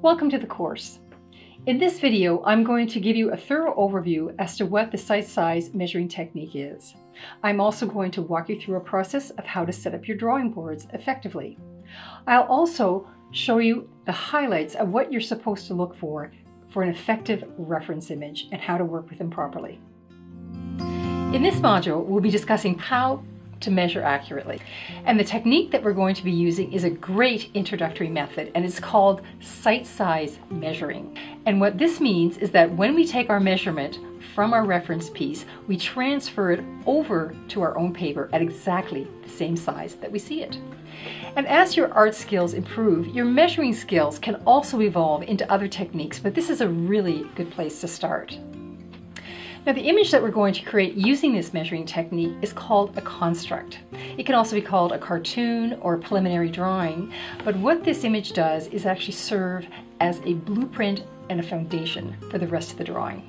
Welcome to the course. In this video, I'm going to give you a thorough overview as to what the site size measuring technique is. I'm also going to walk you through a process of how to set up your drawing boards effectively. I'll also show you the highlights of what you're supposed to look for an effective reference image and how to work with them properly. In this module, we'll be discussing how to measure accurately. And the technique that we're going to be using is a great introductory method, and it's called site size measuring. And what this means is that when we take our measurement from our reference piece, we transfer it over to our own paper at exactly the same size that we see it. And as your art skills improve, your measuring skills can also evolve into other techniques, but this is a really good place to start. Now, the image that we're going to create using this measuring technique is called a construct. It can also be called a cartoon or a preliminary drawing, but what this image does is actually serve as a blueprint and a foundation for the rest of the drawing.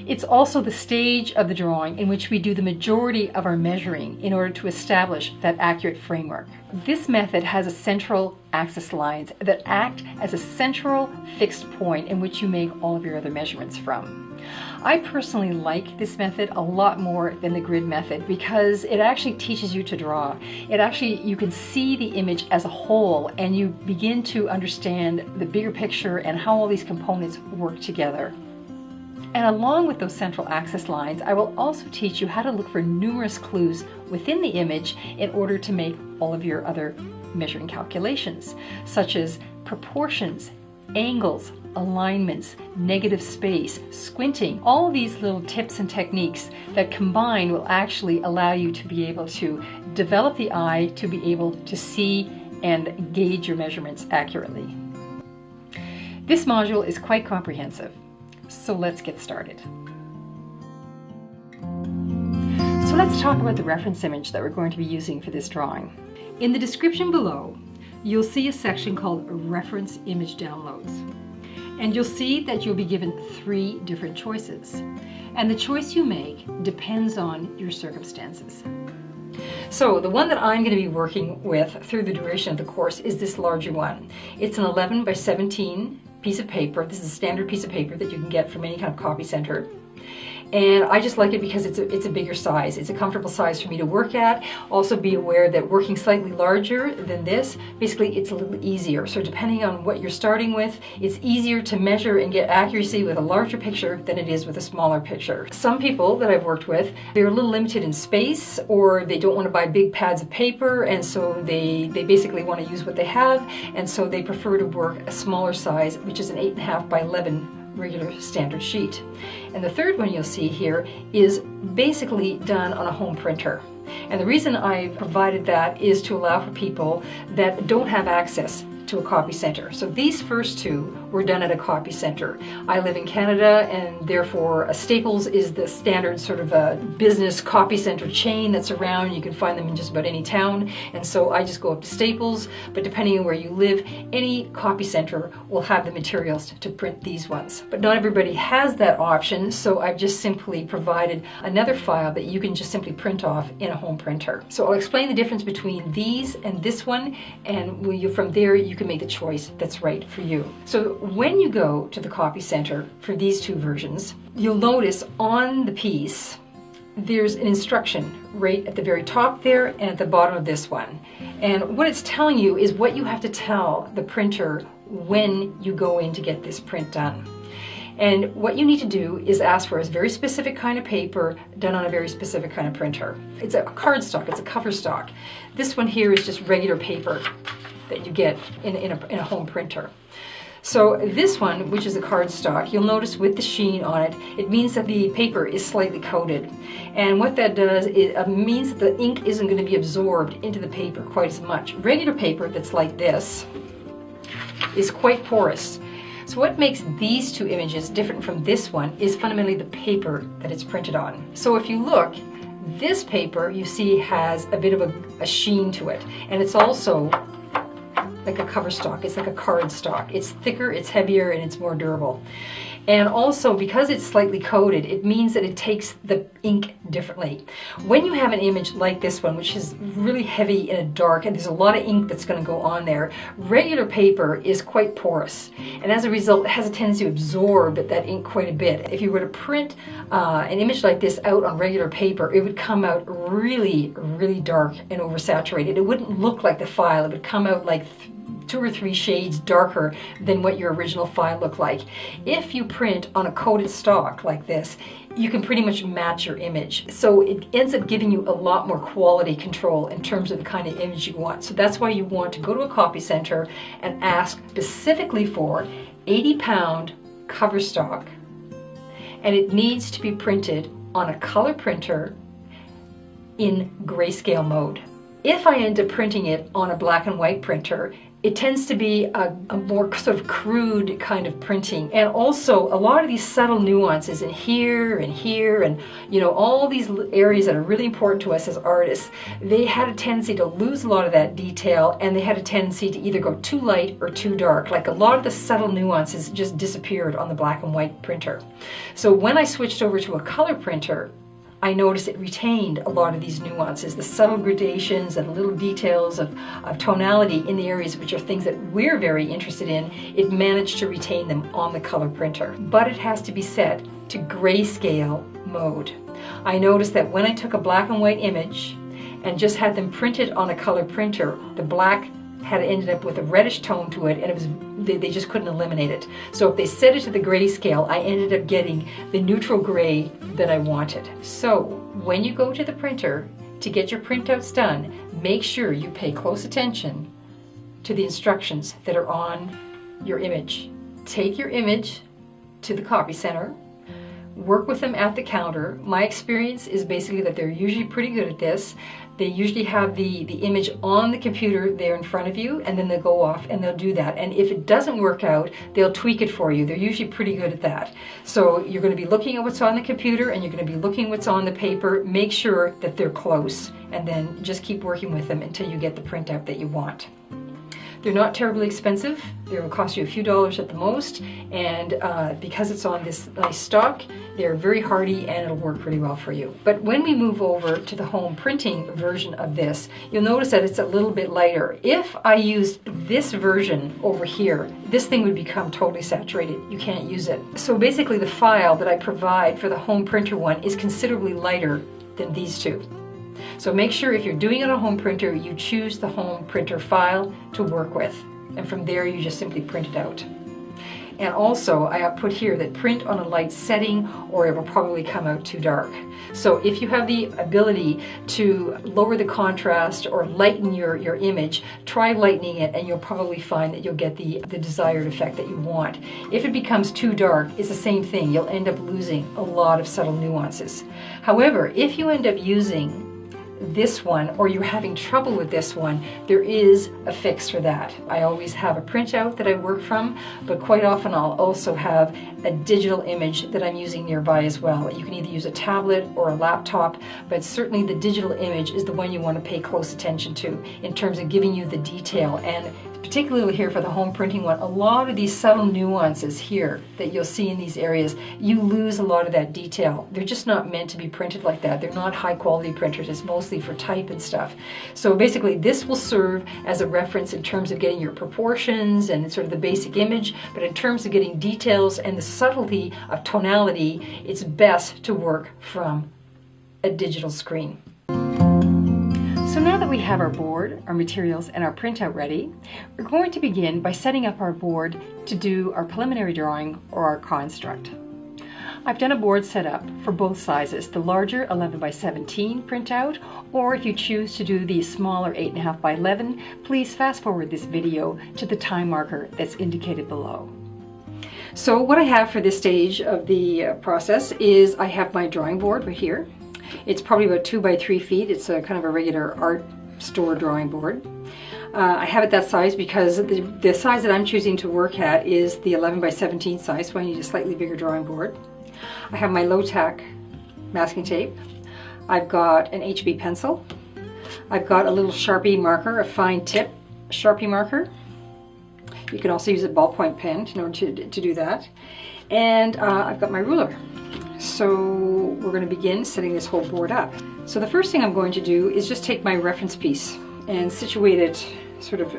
It's also the stage of the drawing in which we do the majority of our measuring in order to establish that accurate framework. This method has a central axis lines that act as a central fixed point in which you make all of your other measurements from. I personally like this method a lot more than the grid method because it actually teaches you to draw. You can see the image as a whole and you begin to understand the bigger picture and how all these components work together. And along with those central axis lines, I will also teach you how to look for numerous clues within the image in order to make all of your other measuring calculations, such as proportions, angles, alignments, negative space, squinting. All of these little tips and techniques that combined will actually allow you to be able to develop the eye to be able to see and gauge your measurements accurately. This module is quite comprehensive. So let's get started. So let's talk about the reference image that we're going to be using for this drawing. In the description below, you'll see a section called Reference Image Downloads. And you'll see that you'll be given 3 different choices. And the choice you make depends on your circumstances. So the one that I'm going to be working with through the duration of the course is this larger one. It's an 11 by 17 piece of paper. This is a standard piece of paper that you can get from any kind of copy center. And I just like it because it's a bigger size. It's a comfortable size for me to work at. Also be aware that working slightly larger than this, basically it's a little easier. So depending on what you're starting with, it's easier to measure and get accuracy with a larger picture than it is with a smaller picture. Some people that I've worked with, they're a little limited in space, or they don't want to buy big pads of paper, and so they basically want to use what they have, and so they prefer to work a smaller size, which is an 8.5 by 11 regular standard sheet. And the third one you'll see here is basically done on a home printer. And the reason I provided that is to allow for people that don't have access to a copy center. So these first 2 were done at a copy center. I live in Canada, and therefore a Staples is the standard sort of a business copy center chain that's around. You can find them in just about any town, and so I just go up to Staples, but depending on where you live, any copy center will have the materials to print these ones. But not everybody has that option, so I've just simply provided another file that you can just simply print off in a home printer. So I'll explain the difference between these and this one, and from there you can make the choice that's right for you. So when you go to the copy center for these 2 versions, you'll notice on the piece there's an instruction right at the very top there and at the bottom of this one. And what it's telling you is what you have to tell the printer when you go in to get this print done. And what you need to do is ask for a very specific kind of paper done on a very specific kind of printer. It's a cardstock, it's a cover stock. This one here is just regular paper that you get in a home printer. So this one, which is a cardstock, you'll notice with the sheen on it, it means that the paper is slightly coated. And what that does is it means that the ink isn't going to be absorbed into the paper quite as much. Regular paper that's like this is quite porous. So what makes these 2 images different from this one is fundamentally the paper that it's printed on. So if you look, this paper you see has a bit of a sheen to it, and it's also like a cover stock. It's like a card stock. It's thicker, it's heavier, and it's more durable. And also, because it's slightly coated, it means that it takes the ink differently. When you have an image like this one, which is really heavy and dark, and there's a lot of ink that's going to go on there, regular paper is quite porous. And as a result, it has a tendency to absorb that ink quite a bit. If you were to print an image like this out on regular paper, it would come out really, really dark and oversaturated. It wouldn't look like the file. It would come out like 2 or 3 shades darker than what your original file looked like. If you print on a coated stock like this, you can pretty much match your image. So it ends up giving you a lot more quality control in terms of the kind of image you want. So that's why you want to go to a copy center and ask specifically for 80-pound cover stock, and it needs to be printed on a color printer in grayscale mode. If I end up printing it on a black and white printer, it tends to be a more sort of crude kind of printing. And also a lot of these subtle nuances in here and here and, you know, all these areas that are really important to us as artists, they had a tendency to lose a lot of that detail, and they had a tendency to either go too light or too dark. Like a lot of the subtle nuances just disappeared on the black and white printer. So when I switched over to a color printer, I noticed it retained a lot of these nuances, the subtle gradations and little details of tonality in the areas which are things that we're very interested in. It managed to retain them on the color printer, but it has to be set to grayscale mode. I noticed that when I took a black and white image and just had them printed on a color printer, the black had ended up with a reddish tone to it, and it was they just couldn't eliminate it. So if they set it to the grayscale, I ended up getting the neutral gray that I wanted. So when you go to the printer to get your printouts done, make sure you pay close attention to the instructions that are on your image. Take your image to the copy center, work with them at the counter. My experience is basically that they're usually pretty good at this. They usually have the image on the computer there in front of you, and then they'll go off and they'll do that. And if it doesn't work out, they'll tweak it for you. They're usually pretty good at that. So you're going to be looking at what's on the computer, and you're going to be looking at what's on the paper. Make sure that they're close, and then just keep working with them until you get the printout that you want. They're not terribly expensive. They will cost you a few dollars at the most, and because it's on this nice stock, they're very hardy and it'll work pretty well for you. But when we move over to the home printing version of this, you'll notice that it's a little bit lighter. If I used this version over here, this thing would become totally saturated. You can't use it. So basically the file that I provide for the home printer one is considerably lighter than these two. So make sure if you're doing it on a home printer, you choose the home printer file to work with. And from there, you just simply print it out. And also, I have put here that print on a light setting or it will probably come out too dark. So if you have the ability to lower the contrast or lighten your image, try lightening it and you'll probably find that you'll get the desired effect that you want. If it becomes too dark, it's the same thing. You'll end up losing a lot of subtle nuances. However, if you end up using this one, or you're having trouble with this one, there is a fix for that. I always have a printout that I work from, but quite often I'll also have a digital image that I'm using nearby as well. You can either use a tablet or a laptop, but certainly the digital image is the one you want to pay close attention to in terms of giving you the detail. And particularly here for the home printing one, a lot of these subtle nuances here that you'll see in these areas, you lose a lot of that detail. They're just not meant to be printed like that. They're not high quality printers. It's mostly for type and stuff. So basically this will serve as a reference in terms of getting your proportions and sort of the basic image, but in terms of getting details and the subtlety of tonality, it's best to work from a digital screen. So now that we have our board, our materials, and our printout ready, we're going to begin by setting up our board to do our preliminary drawing or our construct. I've done a board setup for both sizes, the larger 11 by 17 printout, or if you choose to do the smaller 8.5 by 11, please fast forward this video to the time marker that's indicated below. So what I have for this stage of the process is I have my drawing board right here. It's probably about 2 by 3 feet. It's a kind of a regular art store drawing board. I have it that size because the size that I'm choosing to work at is the 11 by 17 size, so I need a slightly bigger drawing board. I have my low-tack masking tape. I've got an HB pencil. I've got a little Sharpie marker, a fine tip Sharpie marker. You can also use a ballpoint pen in order to do that. And I've got my ruler. So we're going to begin setting this whole board up. So the first thing I'm going to do is just take my reference piece and situate it sort of,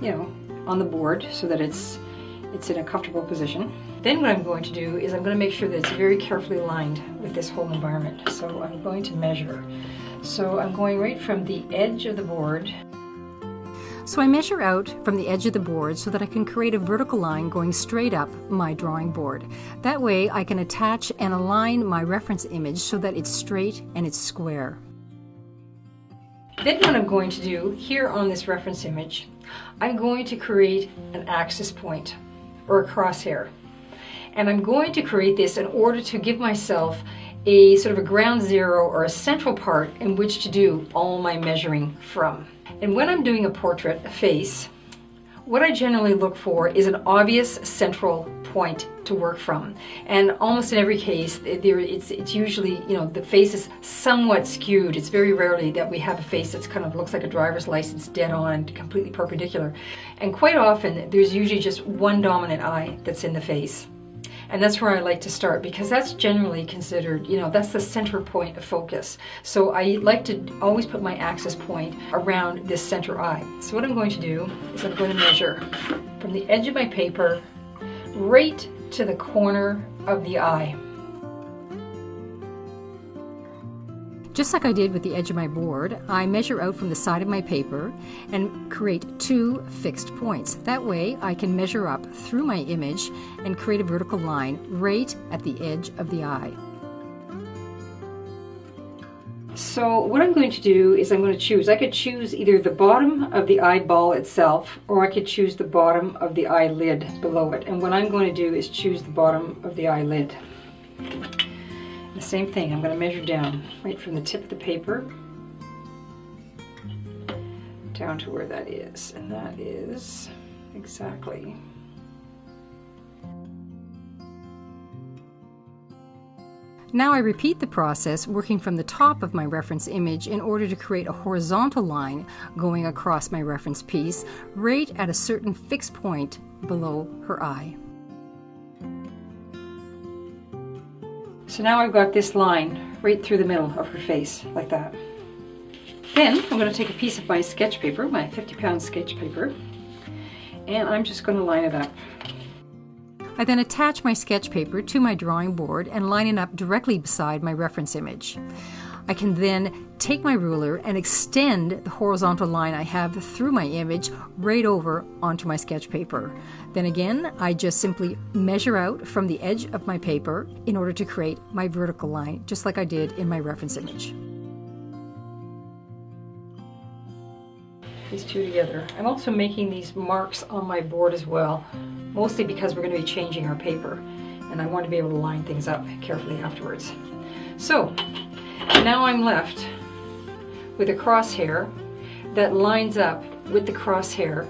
you know, on the board so that it's in a comfortable position. Then what I'm going to do is I'm going to make sure that it's very carefully aligned with this whole environment. So I'm going to measure. So I'm going right from the edge of the board. So I measure out from the edge of the board so that I can create a vertical line going straight up my drawing board. That way I can attach and align my reference image so that it's straight and it's square. Then what I'm going to do here on this reference image, I'm going to create an axis point or a crosshair. And I'm going to create this in order to give myself a sort of a ground zero or a central part in which to do all my measuring from. And when I'm doing a portrait, a face, what I generally look for is an obvious central point to work from. And almost in every case, it's usually, you know, the face is somewhat skewed. It's very rarely that we have a face that's kind of looks like a driver's license, dead on, completely perpendicular. And quite often, there's usually just one dominant eye that's in the face. And that's where I like to start because that's generally considered, you know, that's the center point of focus. So I like to always put my axis point around this center eye. So what I'm going to do is I'm going to measure from the edge of my paper right to the corner of the eye. Just like I did with the edge of my board, I measure out from the side of my paper and create 2 fixed points. That way I can measure up through my image and create a vertical line right at the edge of the eye. So what I'm going to do is I'm going to choose, I could choose either the bottom of the eyeball itself or I could choose the bottom of the eyelid below it. And what I'm going to do is choose the bottom of the eyelid. The same thing, I'm going to measure down right from the tip of the paper down to where that is, and that is exactly. Now I repeat the process working from the top of my reference image in order to create a horizontal line going across my reference piece right at a certain fixed point below her eye. So now I've got this line right through the middle of her face, like that. Then I'm going to take a piece of my sketch paper, my 50-pound sketch paper, and I'm just going to line it up. I then attach my sketch paper to my drawing board and line it up directly beside my reference image. I can then take my ruler and extend the horizontal line I have through my image right over onto my sketch paper. Then again, I just simply measure out from the edge of my paper in order to create my vertical line, just like I did in my reference image. These two together. I'm also making these marks on my board as well, mostly because we're going to be changing our paper, and I want to be able to line things up carefully afterwards. So, now I'm left with a crosshair that lines up with the crosshair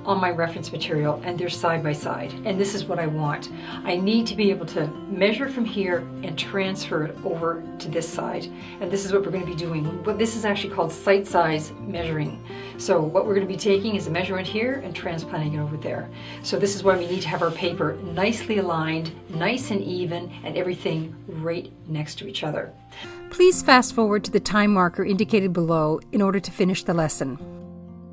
on my reference material, and they're side by side, and this is what I want. I need to be able to measure from here and transfer it over to this side, and this is what we're going to be doing. But this is actually called sight size measuring. So what we're going to be taking is a measurement here and transplanting it over there. So this is why we need to have our paper nicely aligned, nice and even, and everything right next to each other. Please fast forward to the time marker indicated below in order to finish the lesson.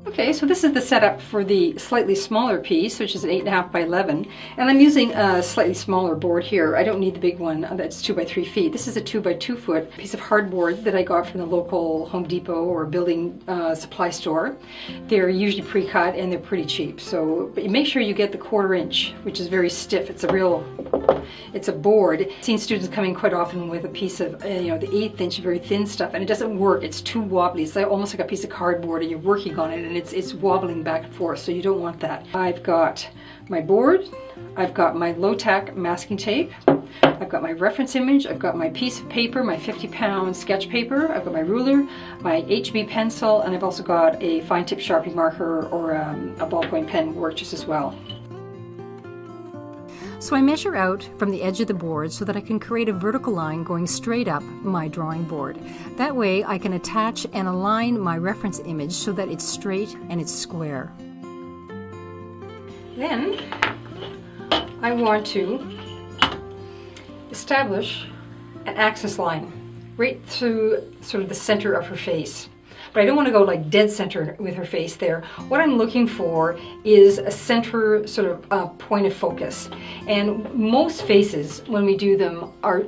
Okay, so this is the setup for the slightly smaller piece, which is an 8.5 by 11, and I'm using a slightly smaller board here. I don't need the big one that's 2 by 3 feet. This is a 2 by 2 foot piece of hardboard that I got from the local Home Depot or building supply store. They're usually pre-cut and they're pretty cheap. So but make sure you get the 1/4 inch, which is very stiff. It's a board. I've seen students coming quite often with a piece of the 1/8 inch very thin stuff, and it doesn't work. It's too wobbly. It's almost like a piece of cardboard, and you're working on it, and it's wobbling back and forth, so you don't want that. I've got my board, I've got my low-tack masking tape, I've got my reference image, I've got my piece of paper, my 50-pound sketch paper, I've got my ruler, my HB pencil, and I've also got a fine tip Sharpie marker or a ballpoint pen work just as well. So I measure out from the edge of the board so that I can create a vertical line going straight up my drawing board. That way I can attach and align my reference image so that it's straight and it's square. Then I want to establish an axis line right through sort of the center of her face. But I don't want to go like dead center with her face there. What I'm looking for is a center sort of point of focus. And most faces, when we do them, are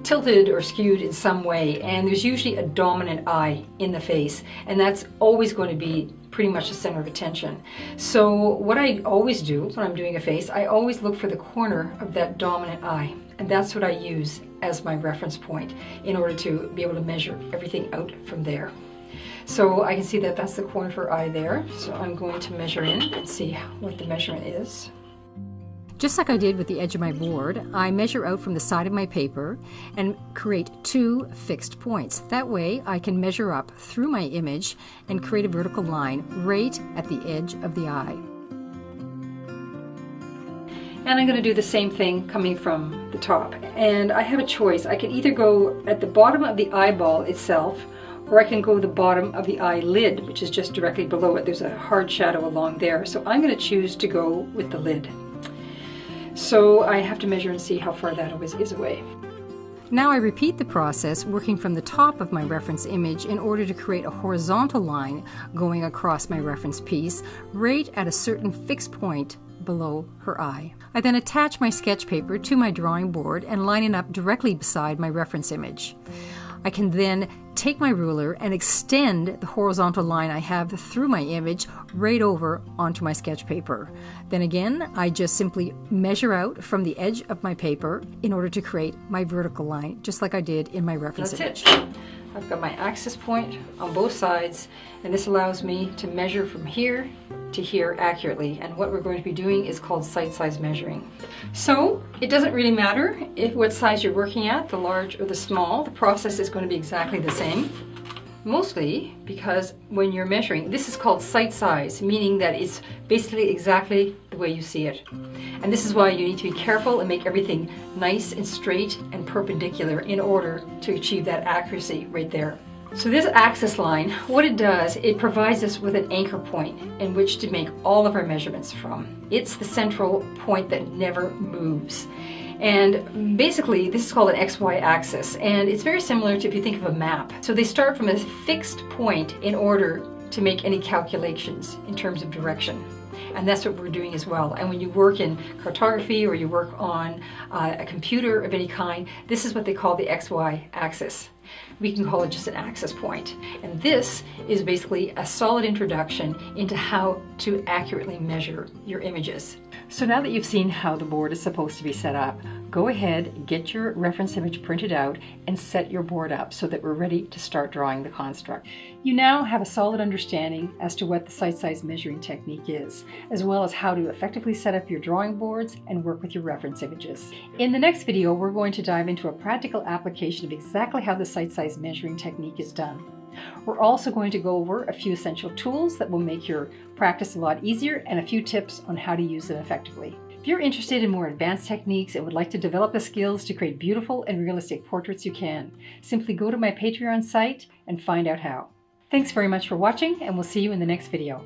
tilted or skewed in some way, and there's usually a dominant eye in the face, and that's always going to be pretty much the center of attention. So what I always do when I'm doing a face, I always look for the corner of that dominant eye, and that's what I use as my reference point in order to be able to measure everything out from there. So I can see that that's the corner of her eye there, so I'm going to measure in and see what the measurement is. Just like I did with the edge of my board, I measure out from the side of my paper and create 2 fixed points. That way I can measure up through my image and create a vertical line right at the edge of the eye. And I'm going to do the same thing coming from the top. And I have a choice. I can either go at the bottom of the eyeball itself, or I can go to the bottom of the eyelid, which is just directly below it. There's a hard shadow along there. So I'm going to choose to go with the lid. So I have to measure and see how far that is away. Now I repeat the process, working from the top of my reference image in order to create a horizontal line going across my reference piece right at a certain fixed point below her eye. I then attach my sketch paper to my drawing board and line it up directly beside my reference image. I can then take my ruler and extend the horizontal line I have through my image right over onto my sketch paper. Then again, I just simply measure out from the edge of my paper in order to create my vertical line, just like I did in my reference image. That's it. I've got my axis point on both sides, and this allows me to measure from here to here accurately. And what we're going to be doing is called sight size measuring. So it doesn't really matter what size you're working at, the large or the small. The process is going to be exactly the same. Mostly because when you're measuring, this is called sight size, meaning that it's basically exactly the way you see it. And this is why you need to be careful and make everything nice and straight and perpendicular in order to achieve that accuracy right there. So this axis line, what it does, it provides us with an anchor point in which to make all of our measurements from. It's the central point that never moves. And basically, this is called an XY axis, and it's very similar to if you think of a map. So they start from a fixed point in order to make any calculations in terms of direction. And that's what we're doing as well. And when you work in cartography or you work on a computer of any kind, this is what they call the XY axis. We can call it just an axis point. And this is basically a solid introduction into how to accurately measure your images. So now that you've seen how the board is supposed to be set up, go ahead, get your reference image printed out, and set your board up so that we're ready to start drawing the construct. You now have a solid understanding as to what the sight size measuring technique is, as well as how to effectively set up your drawing boards and work with your reference images. In the next video, we're going to dive into a practical application of exactly how the sight size measuring technique is done. We're also going to go over a few essential tools that will make your practice a lot easier and a few tips on how to use them effectively. If you're interested in more advanced techniques and would like to develop the skills to create beautiful and realistic portraits, you can. Simply go to my Patreon site and find out how. Thanks very much for watching, and we'll see you in the next video.